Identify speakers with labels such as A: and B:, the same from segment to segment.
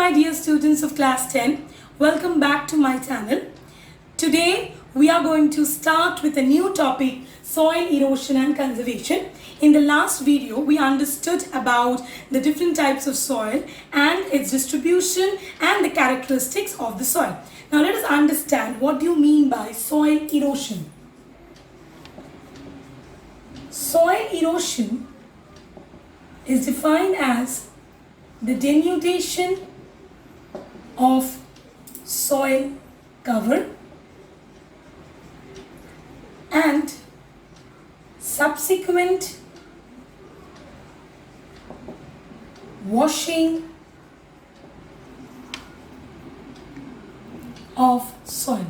A: my dear students of class 10, welcome back to my channel. Today we are going to start with a new topic, soil erosion and conservation. In the last video we understood about the different types of soil and its distribution and the characteristics of the soil. Now let us understand what do you mean by soil erosion. Soil erosion is defined as the denudation of soil cover and subsequent washing of soil.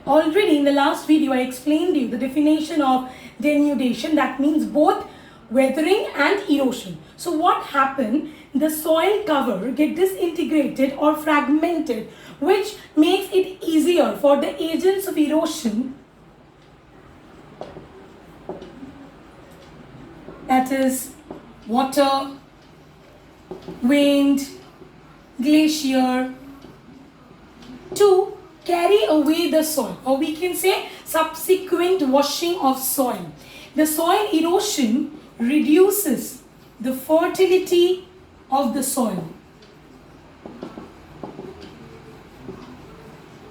A: Already in the last video I explained you the definition of denudation, that means both weathering and erosion. So what happened? The soil cover get disintegrated or fragmented, which makes it easier for the agents of erosion, that is water, wind, glacier, to carry away the soil, or we can say subsequent washing of soil. The soil erosion reduces the fertility of the soil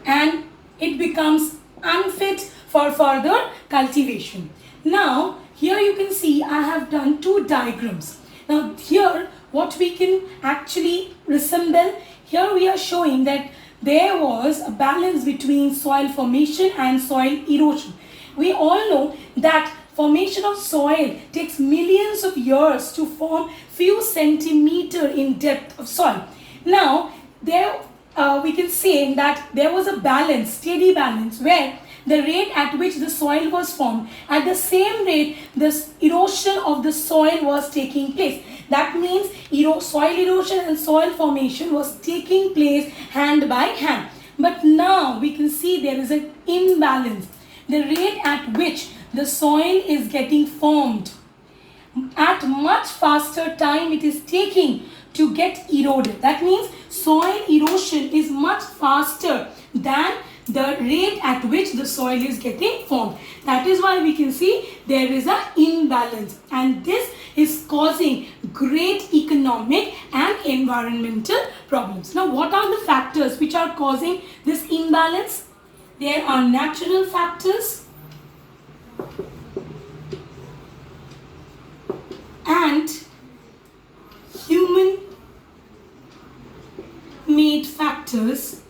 A: and it becomes unfit for further cultivation. Now here you can see I have done two diagrams. Now here what we can actually resemble, here we are showing that there was a balance between soil formation and soil erosion. We all know that formation of soil takes millions of years to form few centimeter in depth of soil. Now there we can say that there was a balance, steady balance, where the rate at which the soil was formed, at the same rate the erosion of the soil was taking place. That means soil erosion and soil formation was taking place hand by hand. But now we can see there is an imbalance. The rate at which the soil is getting formed, at much faster time it is taking to get eroded. That means soil erosion is much faster than the rate at which the soil is getting formed. That is why we can see there is an imbalance, and this is causing great economic and environmental problems. Now what are the factors which are causing this imbalance? There are natural factors and human made factors,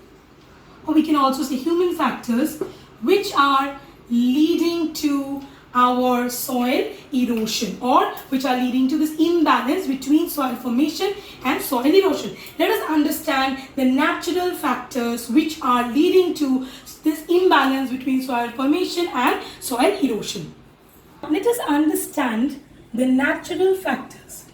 A: or we can also say human factors, which are leading to our soil erosion, or which are leading to this imbalance between soil formation and soil erosion. Let us understand the natural factors which are leading to this imbalance between soil formation and soil erosion. Let us understand the natural factors.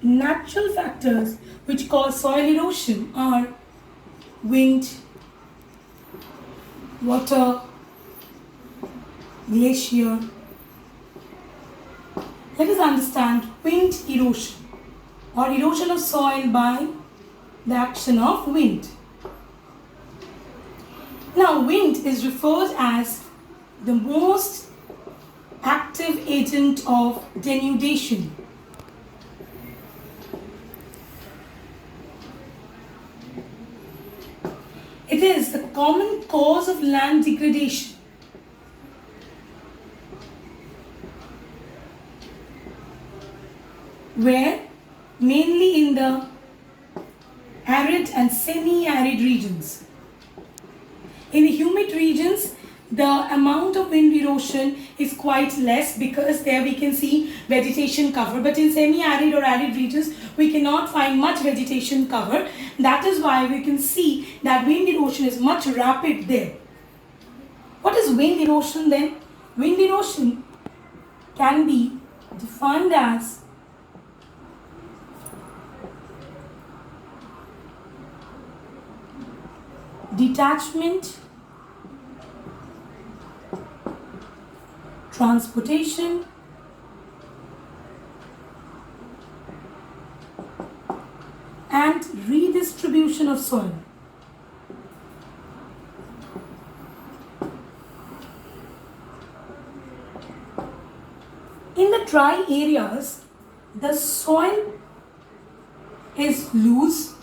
A: Natural factors which cause soil erosion are wind, water, glacier. Let us understand wind erosion, or erosion of soil by the action of wind. Now wind is referred as the most active agent of denudation. It is the common cause of land degradation. Where mainly in the arid and semi-arid regions. In the humid regions, the amount of wind erosion is quite less because there we can see vegetation cover. But in semi-arid or arid regions, we cannot find much vegetation cover. That is why we can see that wind erosion is much rapid there. What is wind erosion then? Wind erosion can be defined as detachment, transportation, and redistribution of soil. In the dry areas, the soil is loose,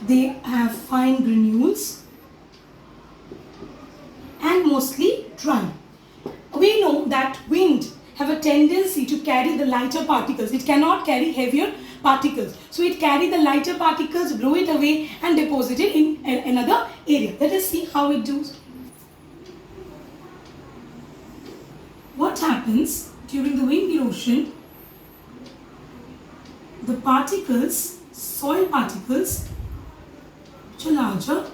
A: they have fine granules and mostly dry. We know that wind have a tendency to carry the lighter particles. It cannot carry heavier particles. So it carry the lighter particles, blow it away and deposit it in another area. Let us see how it does. What happens during the wind erosion? The particles, soil particles, which are larger,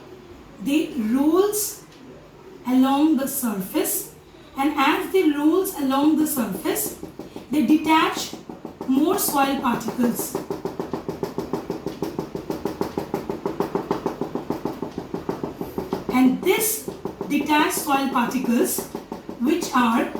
A: they rolls along the surface, and as they rolls along the surface, they detach more soil particles. And this detached soil particles, which are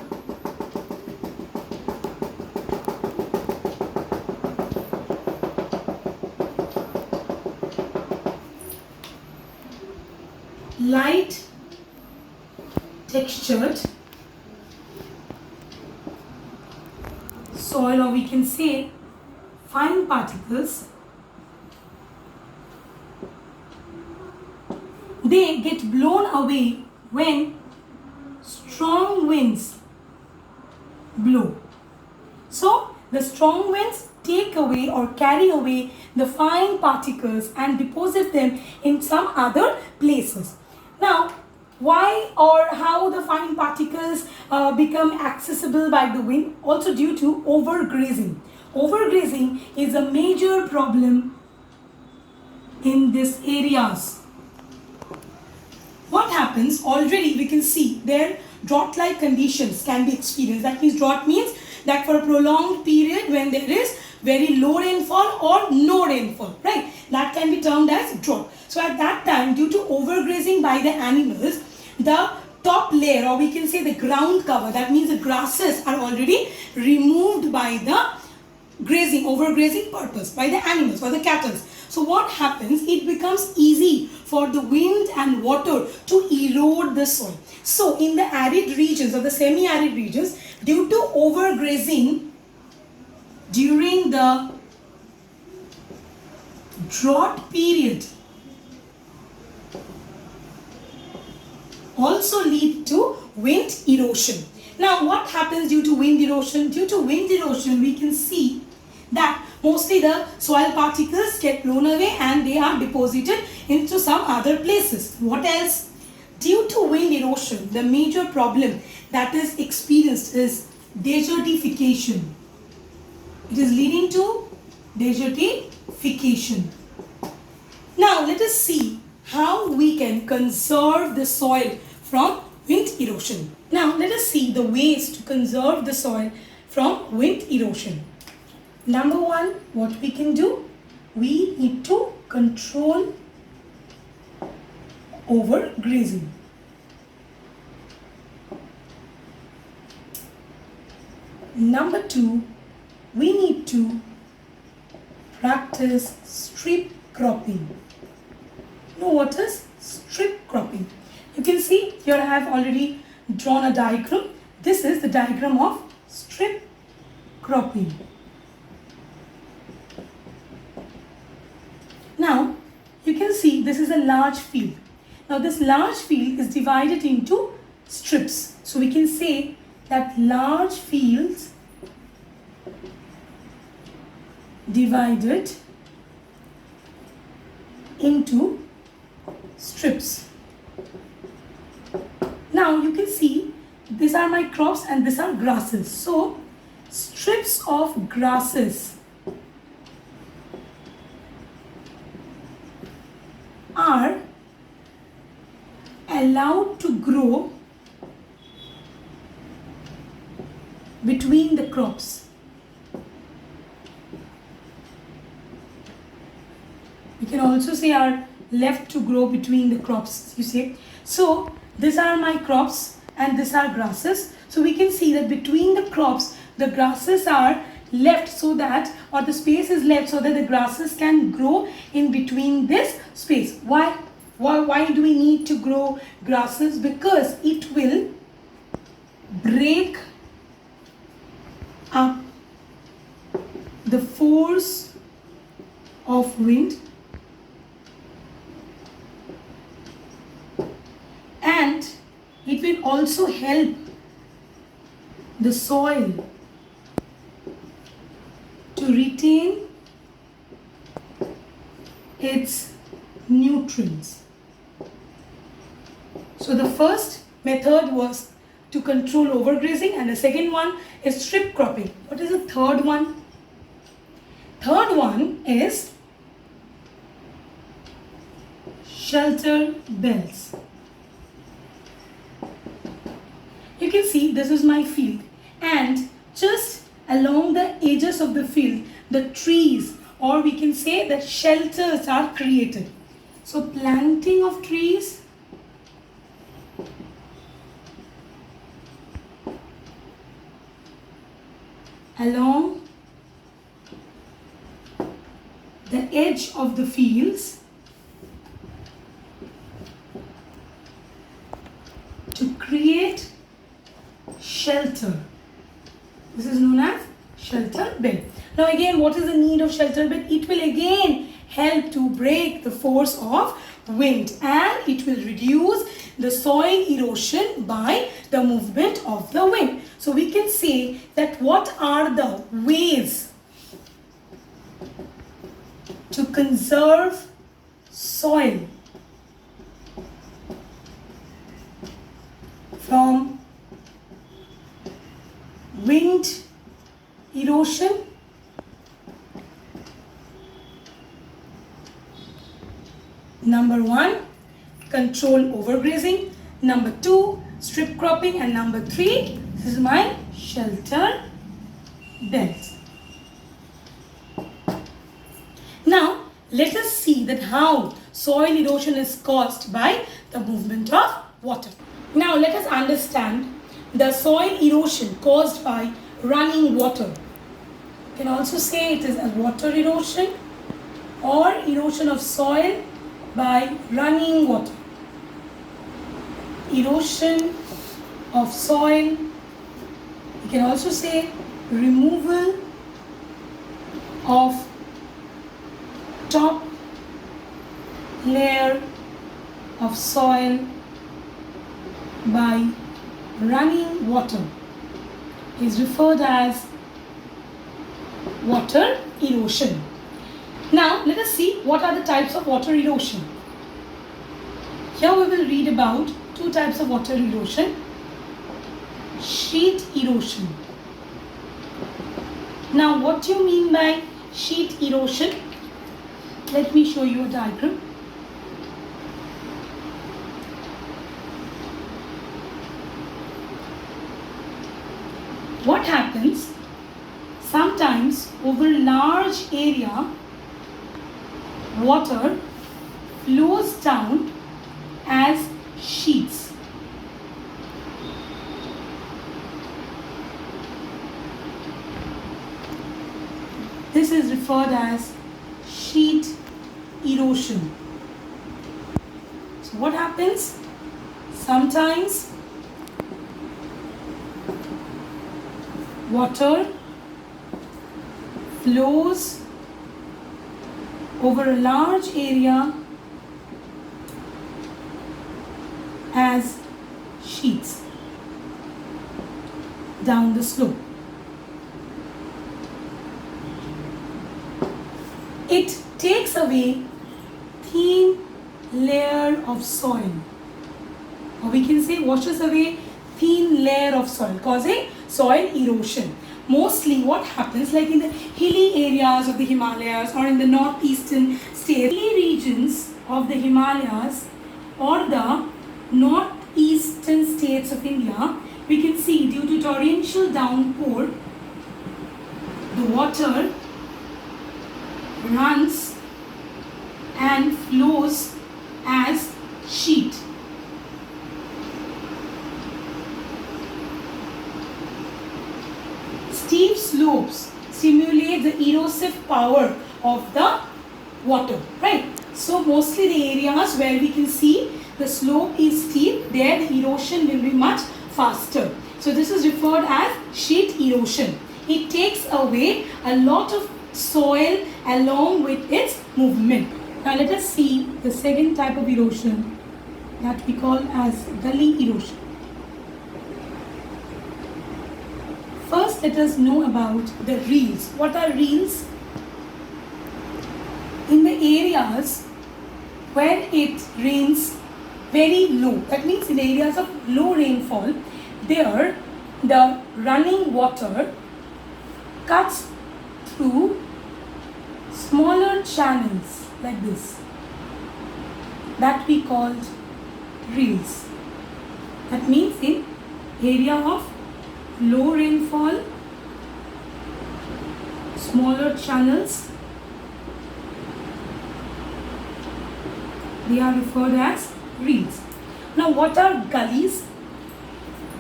A: light textured soil, or we can say fine particles, they get blown away when strong winds blow. So the strong winds take away or carry away the fine particles and deposit them in some other places. Now, why or how the fine particles become accessible by the wind? Also due to overgrazing. Overgrazing is a major problem in these areas. What happens? Already we can see there drought-like conditions can be experienced. That means drought means that for a prolonged period when there is very low rainfall or no rainfall, right? That can be termed as drought. So at that time, due to overgrazing by the animals, the top layer, or we can say the ground cover, that means the grasses are already removed by the grazing, overgrazing purpose by the animals or the cattle. So what happens? It becomes easy for the wind and water to erode the soil. So in the arid regions or the semi-arid regions, due to overgrazing during the drought period, also lead to wind erosion. Now what happens due to wind erosion? Due to wind erosion, we can see that mostly the soil particles get blown away and they are deposited into some other places. What else? Due to wind erosion, the major problem that is experienced is desertification. It is leading to desertification. Now let us see how we can conserve the soil from wind erosion. Now let us see the ways to conserve the soil from wind erosion. Number one, what we can do? We need to control overgrazing. Number two, we need to practice strip cropping. Know what is strip cropping? You can see here I have already drawn a diagram. This is the diagram of strip cropping. Now you can see this is a large field. Now this large field is divided into strips. So we can say that large fields divided into strips. Now you can see these are my crops and these are grasses. So strips of grasses are allowed to grow between the crops. You can also say are left to grow between the crops, you say. So these are my crops and these are grasses. So we can see that between the crops, the grasses are left so that, or the space is left so that the grasses can grow in between this space. Why do we need to grow grasses? Because it will break up the force of wind and it will also help the soil to retain its nutrients. So the first method was to control overgrazing and the second one is strip cropping. What is the third one? Third one is shelter belts. You can see this is my field and just along the edges of the field, the trees, or we can say that shelters are created. So planting of trees along the edge of the fields to create shelter. This is known as shelter belt. Now again, what is the need of shelter belt? It will again help to break the force of wind and it will reduce the soil erosion by the movement of the wind. So we can say that what are the ways to conserve soil from wind erosion? Number 1, control overgrazing. Number 2, strip cropping. And number 3, this is my shelter belt. Now, let us see that how soil erosion is caused by the movement of water. Now, let us understand the soil erosion caused by running water. You can also say it is a water erosion or erosion of soil by running water. Erosion of soil, you can also say removal of top layer of soil by running water is referred as water erosion. Now let us see what are the types of water erosion. Here we will read about two types of water erosion. Sheet erosion. Now what do you mean by sheet erosion? Let me show you a diagram. What happens? Sometimes over large area, water flows down as sheets. This is referred as sheet erosion. So what happens? Sometimes water flows over a large area as sheets down the slope. It takes away thin layer of soil, or we can say washes away thin layer of soil, causing soil erosion. Mostly what happens, like in the hilly areas of the Himalayas or in the northeastern states, hilly regions of the Himalayas or the northeastern states of India, we can see due to torrential downpour, the water runs and flows as sheet. Steep the erosive power of the water, right? So mostly the areas where we can see the slope is steep, there the erosion will be much faster. So this is referred as sheet erosion. It takes away a lot of soil along with its movement. Now let us see the second type of erosion that we call as gully erosion. First, let us know about the reels. What are reels? In the areas where it rains very low, that means in areas of low rainfall, there the running water cuts through smaller channels like this that we called reels. That means in area of low rainfall, smaller channels, they are referred as reels. Now what are gullies?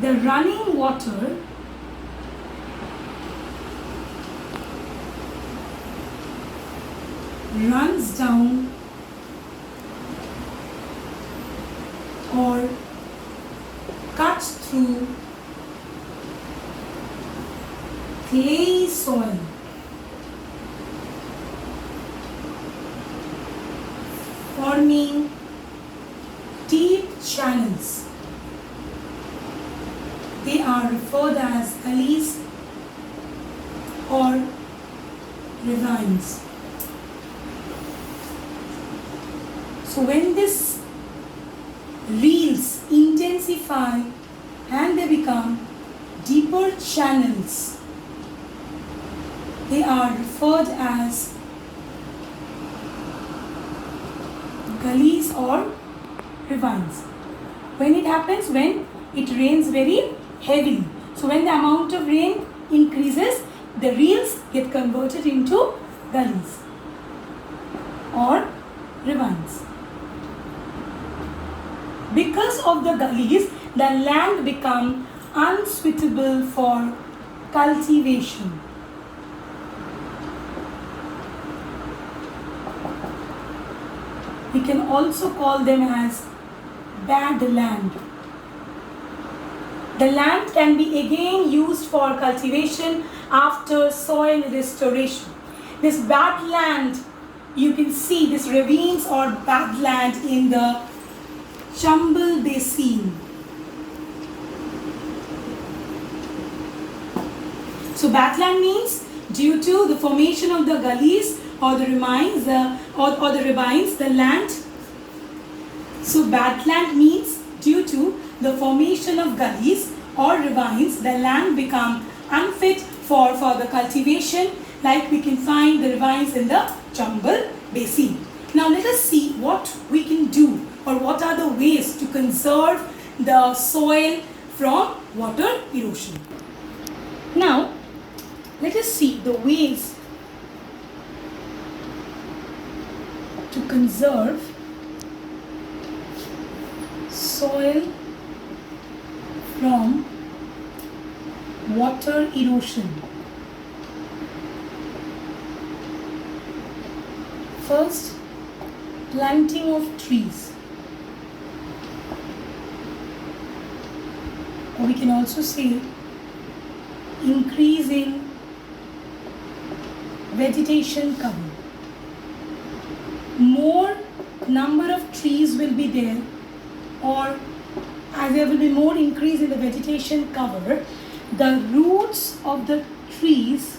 A: The running water runs down or cuts through clay soil forming deep channels. They are referred as gullies or ravines. So when these reels intensify and they become deeper channels, they are referred as gullies or ravines. When it happens? When it rains very heavily. So when the amount of rain increases, the reels get converted into gullies or ravines. Because of the gullies, the land becomes unsuitable for cultivation. We can also call them as bad land. The land can be again used for cultivation after soil restoration. This bad land, you can see this ravines or bad land in the Chambal Basin. So badland means due to the formation of the gullies or the ravines, the land. So badland means due to the formation of gullies or ravines, the land become unfit for the cultivation, like we can find the ravines in the Chambal Basin. Now let us see what we can do or what are the ways to conserve the soil from water erosion. Now let us see the ways to conserve soil from water erosion. First, planting of trees. Or we can also say increasing vegetation cover. More number of trees will be there, or as there will be more increase in the vegetation cover, the roots of the trees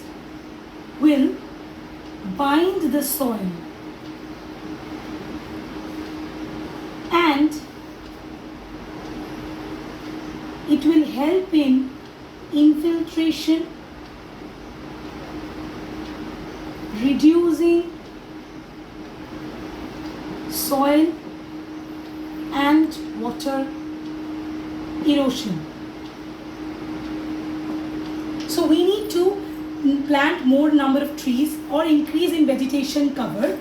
A: will bind the soil and it will help in infiltration, reducing soil and water erosion. So we need to plant more number of trees or increase in vegetation cover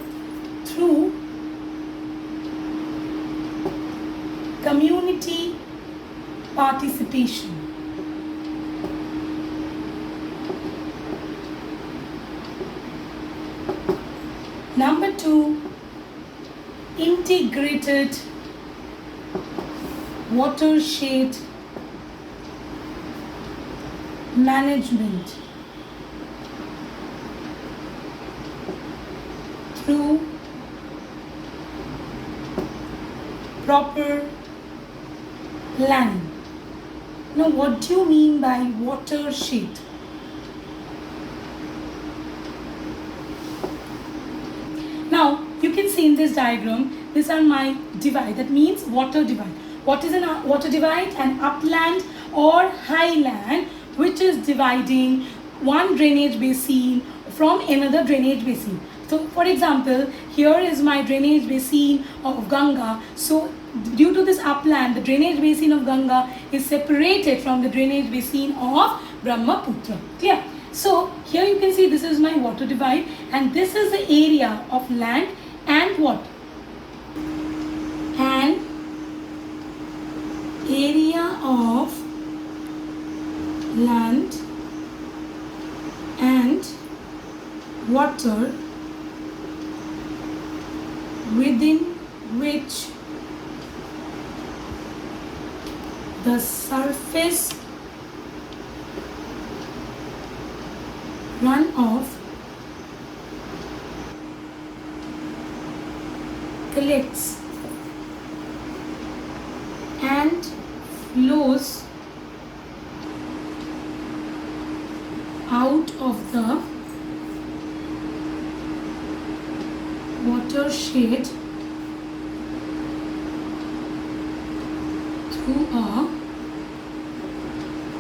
A: through community participation. Number 2, integrated watershed management through proper planning. Now, what do you mean by watershed? Now, you can see in this diagram, these are my divide. That means water divide. What is a water divide? An upland or highland which is dividing one drainage basin from another drainage basin. So, for example, here is my drainage basin of Ganga. So, due to this upland, the drainage basin of Ganga is separated from the drainage basin of Brahmaputra. Clear? So, here you can see this is my water divide, and this is the area of land and what? And area of land and water within which the surface runoff collects and flows out of the watershed through a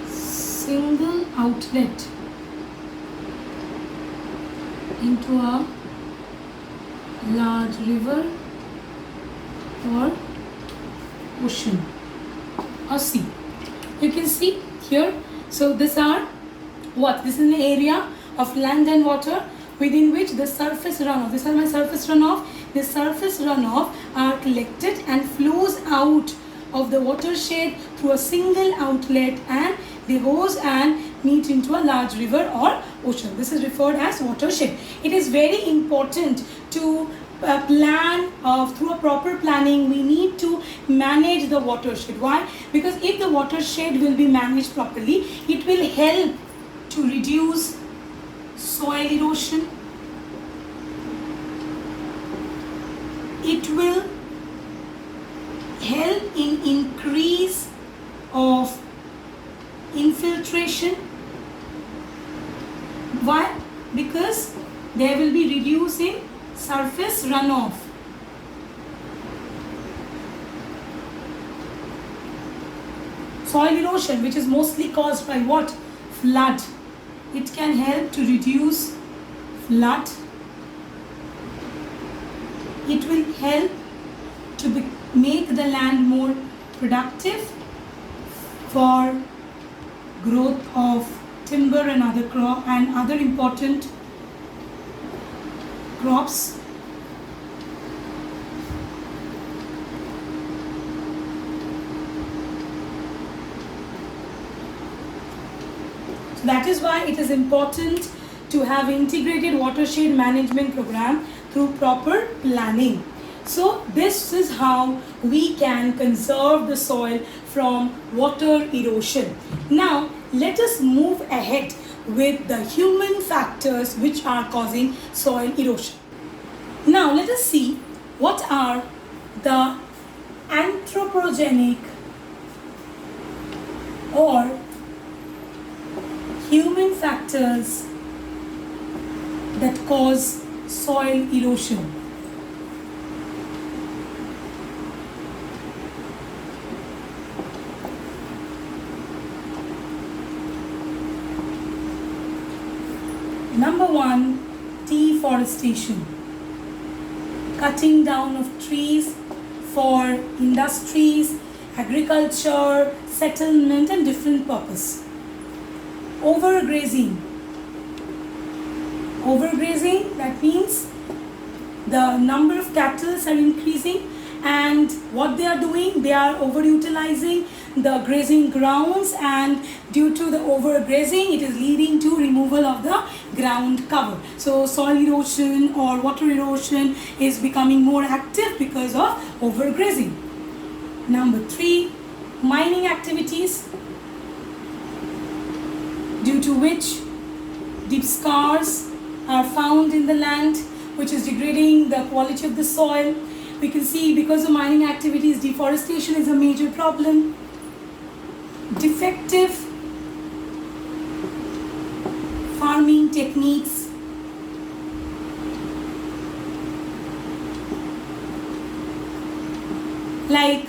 A: single outlet into a large river or ocean or sea. You can see here, so these are what? This is an area of land and water within which the surface runoff, this is my surface runoff, the surface runoff are collected and flows out of the watershed through a single outlet, and they goes and meet into a large river or ocean. This is referred as watershed. It is very important to plan through a proper planning. We need to manage the watershed. Why? Because if the watershed will be managed properly, it will help to reduce soil erosion. It will help in increase of infiltration. Why? Because there will be reducing surface runoff. Soil erosion, which is mostly caused by what? Flood. It can help to reduce flood. It will help to make the land more productive for growth of timber and other important crops. So that is why it is important to have integrated watershed management program through proper planning. So this is how we can conserve the soil from water erosion. Now let us move ahead with the human factors which are causing soil erosion. Now let us see what are the anthropogenic or human factors that cause soil erosion. Number 1, deforestation. Cutting down of trees for industries, agriculture, settlement and different purpose. Overgrazing. Overgrazing, that means the number of cattle are increasing, and what they are doing, they are overutilizing the grazing grounds, and due to the overgrazing it is leading to removal of the ground cover. So soil erosion or water erosion is becoming more active because of overgrazing. Number 3, mining activities, due to which deep scars are found in the land, which is degrading the quality of the soil. We can see because of mining activities, deforestation is a major problem. Defective farming techniques, like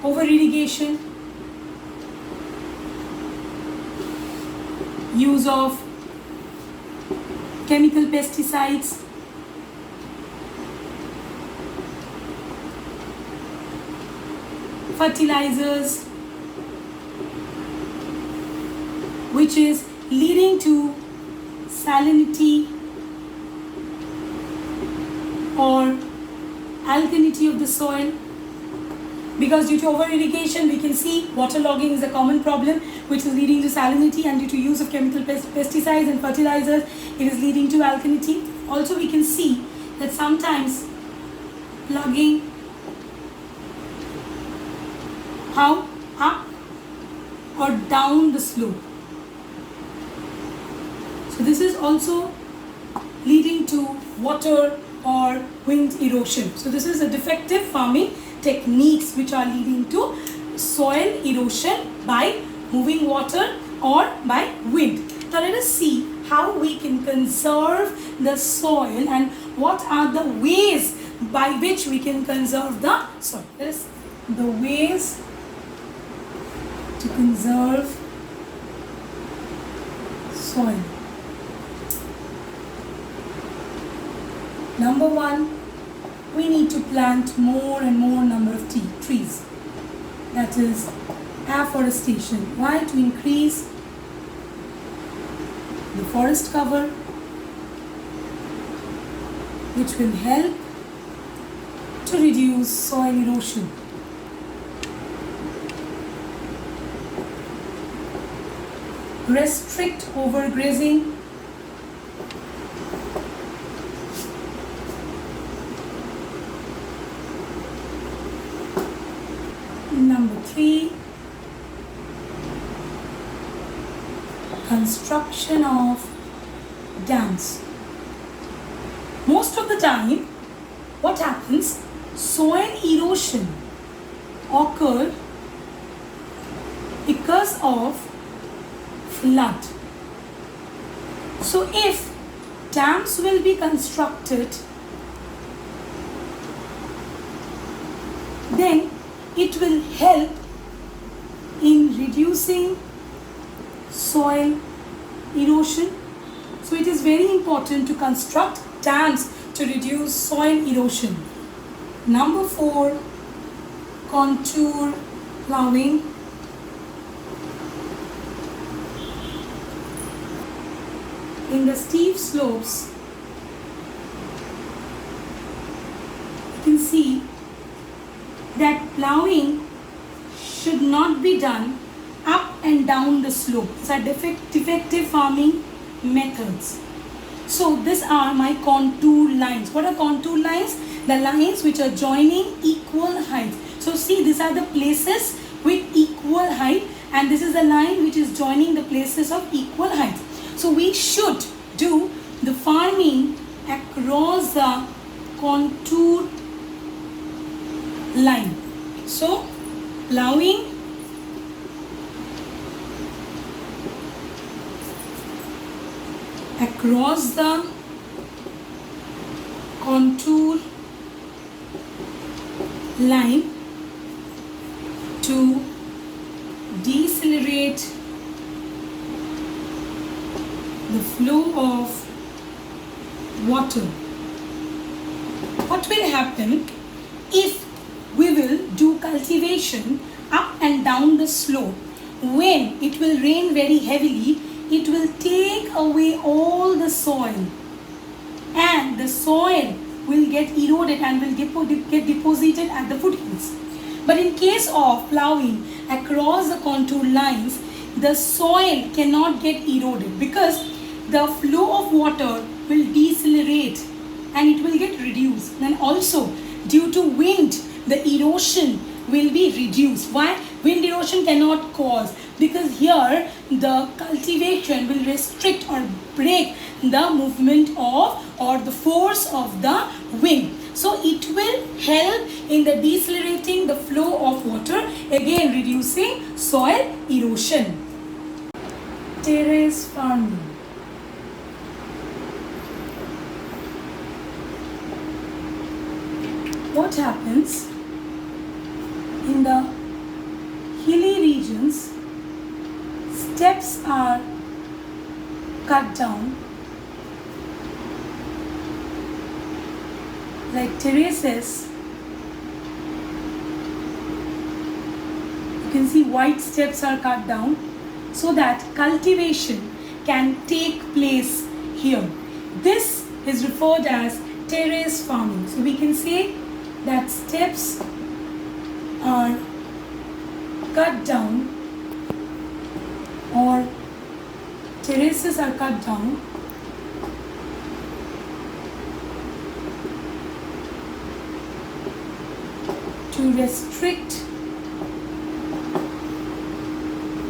A: over irrigation, use of chemical pesticides, fertilizers, which is leading to salinity or alkalinity of the soil. Because due to over irrigation, we can see waterlogging is a common problem, which is leading to salinity, and due to use of chemical pesticides and fertilizers, it is leading to alkalinity. Also, we can see that sometimes plugging how up or down the slope. So this is also leading to water or wind erosion. So this is a defective farming techniques which are leading to soil erosion by moving water or by wind. Now let us see how we can conserve the soil and what are the ways by which we can conserve the soil. Let us see the ways to conserve soil. Number 1, we need to plant more and more number of trees. That is afforestation. Why? To increase the forest cover, which will help to reduce soil erosion. Restrict overgrazing. Number 3, construction of dams. Most of the time, what happens? Soil erosion occurred because of flood. So if dams will be constructed, then it will help in reducing soil erosion. So it is very important to construct dams to reduce soil erosion. Number 4, contour plowing. In the steep slopes, you can see that plowing should not be done up and down the slope. These are defective farming methods. So these are my contour lines. What are contour lines? The lines which are joining equal height. So see, these are the places with equal height, and this is the line which is joining the places of equal height. So we should do the farming across the contour line. So plowing across the contour line to decelerate the flow of water. What will happen if we will do cultivation up and down the slope? When it will rain very heavily, it will take away all the soil, and the soil will get eroded and will get deposited at the foothills. But in case of plowing across the contour lines, the soil cannot get eroded because the flow of water will decelerate and it will get reduced. And also due to wind, the erosion will be reduced. Why? Wind erosion cannot cause, because here the cultivation will restrict or break the movement of or the force of the wind. So it will help in the decelerating the flow of water, again reducing soil erosion. Terrace farming. What happens in the hilly regions? Steps are cut down like terraces. You can see white steps are cut down so that cultivation can take place here. This is referred as terrace farming. So we can say that steps are cut down or terraces are cut down to restrict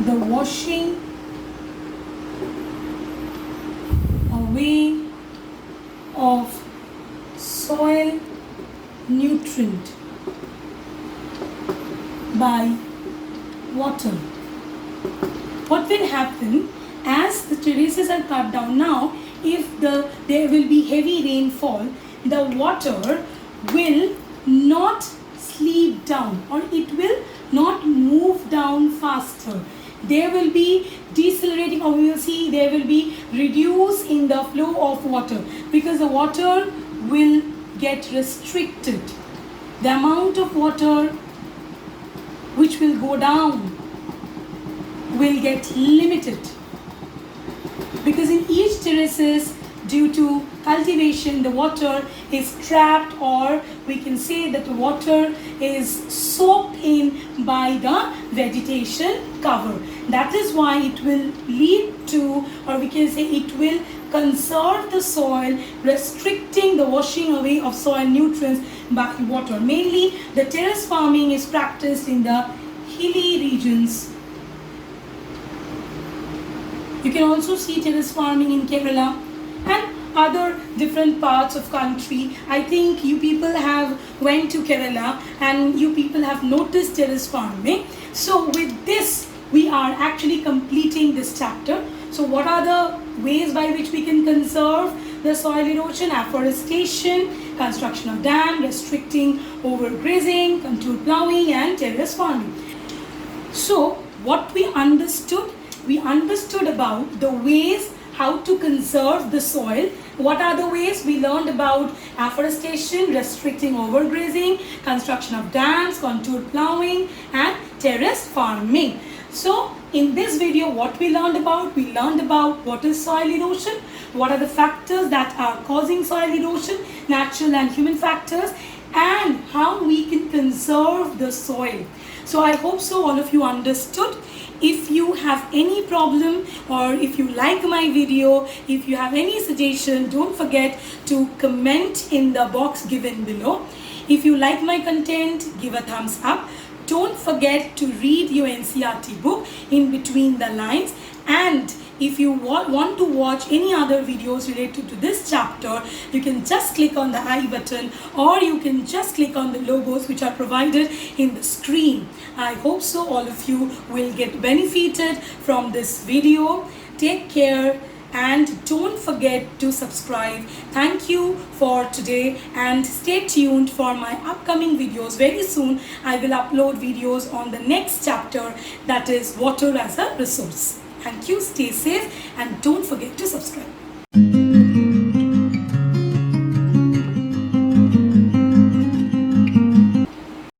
A: the washing away of soil nutrient by water. What will happen as the terraces are cut down now? If there will be heavy rainfall, the water will not sleep down or it will not move down faster. There will be decelerating, or we will see there will be reduce in the flow of water because the water will get restricted. The amount of water which will go down will get limited because in each terraces, due to cultivation, the water is trapped, or we can say that the water is soaked in by the vegetation cover. That is why it will lead to, or we can say it will conserve the soil, restricting the washing away of soil nutrients by water. Mainly the terrace farming is practiced in the hilly regions. You can also see terrace farming in Kerala and other different parts of country. I think you people have went to Kerala and you people have noticed terrace farming. So with this we are actually completing this chapter. So what are the ways by which we can conserve the soil erosion? Afforestation, construction of dam, restricting overgrazing, contour plowing and terrace farming. So what we understood about the ways how to conserve the soil. What are the ways? We learned about afforestation, restricting overgrazing, construction of dams, contour plowing and terrace farming. So in this video what we learned about what is soil erosion, what are the factors that are causing soil erosion, natural and human factors, and how we can conserve the soil. So I hope so all of you understood. If you have any problem or if you like my video, if you have any suggestion, don't forget to comment in the box given below. If you like my content, give a thumbs up. Don't forget to read your NCERT book in between the lines, and if you want to watch any other videos related to this chapter, you can just click on the I button or you can just click on the logos which are provided in the screen. I hope so all of you will get benefited from this video. Take care and don't forget to subscribe. Thank you for today and stay tuned for my upcoming videos. Very soon I will upload videos on the next chapter, that is water as a resource. Thank you, stay safe and don't forget to subscribe.